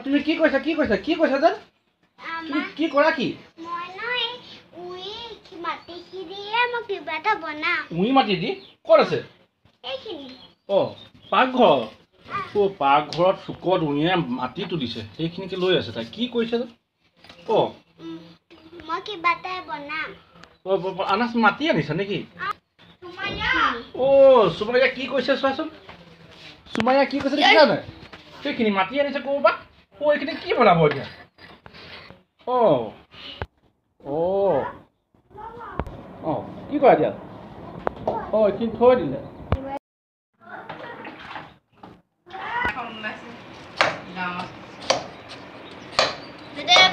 তুমি কি কৈছা কি কৈছা কি কৈছা জান তুমি কি কৰা কি মই নই উই মাটি খিৰিয়ে মই কিবা এটা বনাম উই মাটি দি ক'ত আছে এইখিনি পাকঘৰ পাকঘৰত চুকত উইয়ে মাটি তুলিছে সেইখিনিকে লৈ আছে তাই কি কৰিছে জান মই কিবা এটা বনাম আনাচ মাটি আনিছা নেকি সুমাইয়া কি কৈছে চোৱাচোন সুমাইয়া কি কৈছে দেখিছা নাই সেইখিনি মাটি আনিছে ক'ৰবাত এইখিনি কি বনাব এতিয়া কি কৰা এতিয়া এইখিনি থৈ দিলে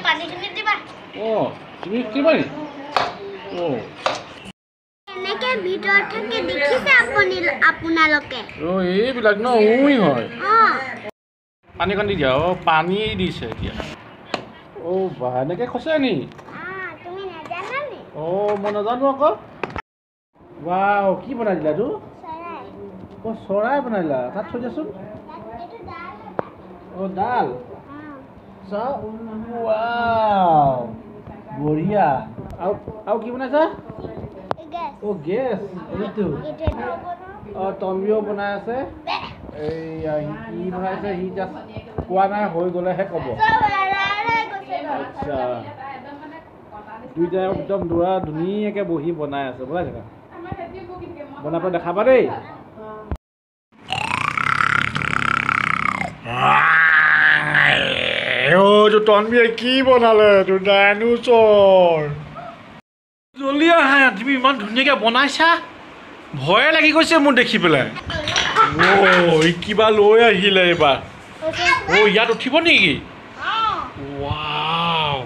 পানীখিনি দিবা তুমি কিবা নি এনেকে ভিতৰত থাকে দেখিছে আপোনালোকে এইবিলাক ন উই হয় পানী কণ দি দিয়া পানী দিছে এতিয়া বা এনেকে খচে নি তুমি নাজানা নি মই নাজানো আকৌ ৱাও কি বনাই দিলা তো চৰাই বনাইলা তাত থৈ দিয়াচোন ডাল ৱাও বঢ়িয়া আৰু কি বনাইছা গেছ এইটো তন্বিও বনাই আছে কি বনাইছে সি জাষ্ট কোৱা নাই হৈ গ'লেহে ক'ব আচ্ছা দুইটাই একদম ধোৱা ধুনীয়াকৈ বহি বনাই আছে বনাই থাকা বনাই পেলাই দেখাবা দেই তন্বিয়ে কি বনালে তোৰ ডাইনোচৰ জলদি আহা তুমি ইমান ধুনীয়াকৈ বনাইছা ভয়ে লাগি গৈছে মোৰ দেখি পেলাই কিবা লৈ আহিলে এইবাৰ ইয়াত উঠিব নেকি ৱাও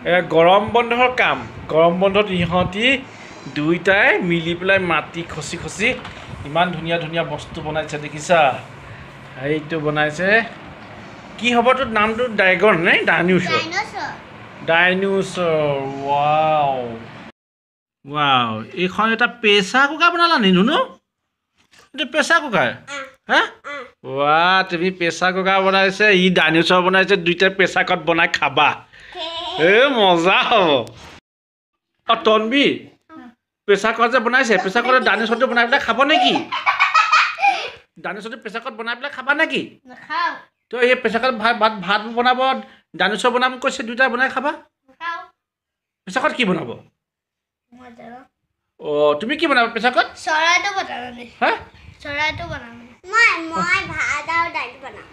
গৰম বন্ধৰ কাম গৰম বন্ধত ইহঁতি দুইটাই মিলি পেলাই মাটি খচি খচি ইমান ধুনীয়া ধুনীয়া বস্তু বনাইছে দেখিছা এইটো বনাইছে কি হ'ব তোৰ নামটো ড্ৰাগন নে ডাইনোচৰ ৱাও এইখন এটা প্ৰেছাৰ কুকাৰ বনালা নি ধুনু এইটো প্ৰেছাৰ কুকাৰ তুমি প্ৰেছাৰ কুকাৰ বনাইছে ই ডাইনোচৰ বনাইছে দুইটাই প্ৰেছাৰ কুকাৰত বনাই খাবা মজা হ'ব তন্বী প্ৰেছাৰ কুকাৰ যে বনাইছে প্ৰেছাৰ কুকাৰত ডাইনোচৰটো বনাই পেলাই খাব নেকি ডাইনোচৰটো প্ৰেছাৰ কুকাৰত বনাই পেলাই খাবা নেকি তো এই প্ৰেছাৰ কুকাৰত ভাত বনাব ডাইনোচৰ বনাম কৈছে দুইটাই বনাই খাবা প্ৰেছাৰ কুকাৰত কি বনাব তুমি কি বনাবা প্ৰেছাৰ কুকাৰত চৰাইটো বনাম মই ভাত আৰু দাইল বনাম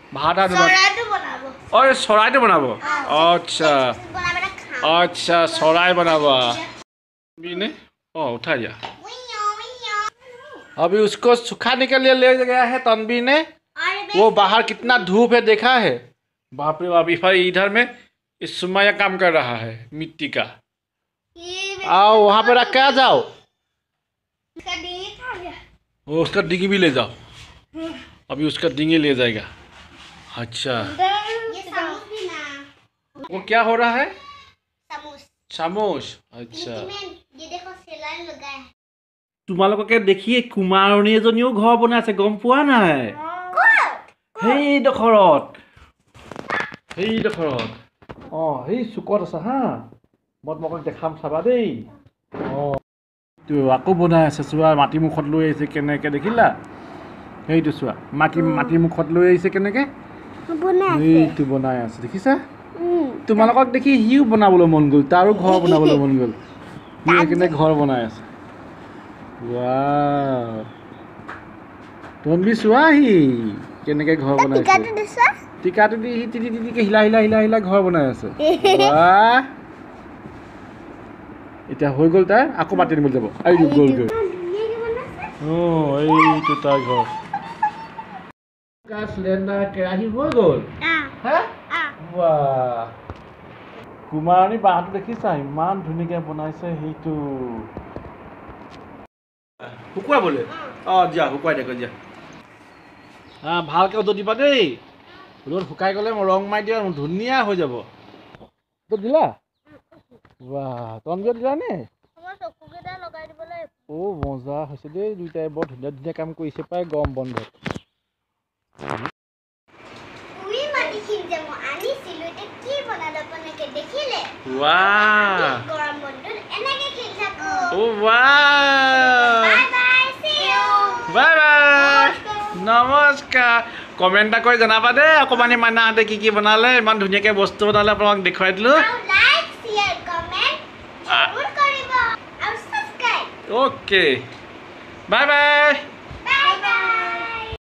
চৰাইটো বনাব আচ্ছা अच्छा सराय बनावा ने उठा दिया अभी उसको सुखाने के लिए ले गया है तन्वी ने वो बाहर कितना धूप है देखा है बाप रे बाप इधर में इस सुमाया काम कर रहा है मिट्टी का आओ वहाँ पे रख के आ जाओ उसका डिंगी भी ले जाओ अभी उसका डिंगी ले जाएगा अच्छा वो क्या हो रहा है চামুচ আচ্ছা তোমালোককে দেখি কুমাৰণী এজনীও ঘৰ বনাইছে গম পোৱা নাই সেইডোখৰত সেই চুকত আছে হা মই তোমাক দেখাম চাবা দেই আকৌ বনাই আছে চোৱা মাটি মুখত লৈ আহিছে কেনেকে দেখিলা সেইটো চোৱা মাটি মুখত লৈ আহিছে কেনেকে এইটো বনাই আছে দেখিছা তোমালোকক দেখি হিও বনাবলৈ মন গ'ল তাৰো ঘৰ বনাবলৈ মন গ'ল সি কেনে ঘৰ বনাই আছে ৱাও তন্বী চোৱাহি কেনেকে ঘৰ বনাইছে টিকাটো দি টিটিকে হিলা ঘৰ বনাই আছে ৱাহ এতিয়া হৈ গ'ল তাৰ আকৌ মাতি নিবলৈ যাব আইটো গ'লগৈ এইটো তাৰ ঘৰ চিলিণ্ডাৰ কেৰাহী হৈ গ'ল কুমাৰণী বাঁহটো দেখিছা ইমান ধুনীয়াকৈ বনাইছে সেইটো শুকুৱাবলৈ দিয়া শুকুৱাই দিয়া দিয়া ভালকৈ ৰ'দত দিবা দেই ৰ'দ শুকাই গ'লে মই ৰং মাৰি দিয়া ধুনীয়া হৈ যাব ৰ'দত দিলা তন্বিও দিলা নে মজা হৈছে দেই দুইটাই বৰ ধুনীয়া ধুনীয়া কাম কৰিছে প্ৰায় গৰম বন্ধত বনালো পনেকে দেখিলে ৱাহ গৰম বন্ধত এনেকে খেলি থাকো ও ৱাহ বাই বাই সি ইউ বাই বাই নমস্কাৰ কমেণ্ট এটা কৰি জনাবা দেই অকণমানি মাইনাহঁতে কি বনালে ইমান ধুনীয়াকৈ বস্তু বনালে আপোনাক দেখুৱাই দিলোঁ আৰু লাইক শেয়াৰ কমেন্ট জৰুৰ কৰিব আৰু সাবস্ক্ৰাইব অ'কে বাই বাই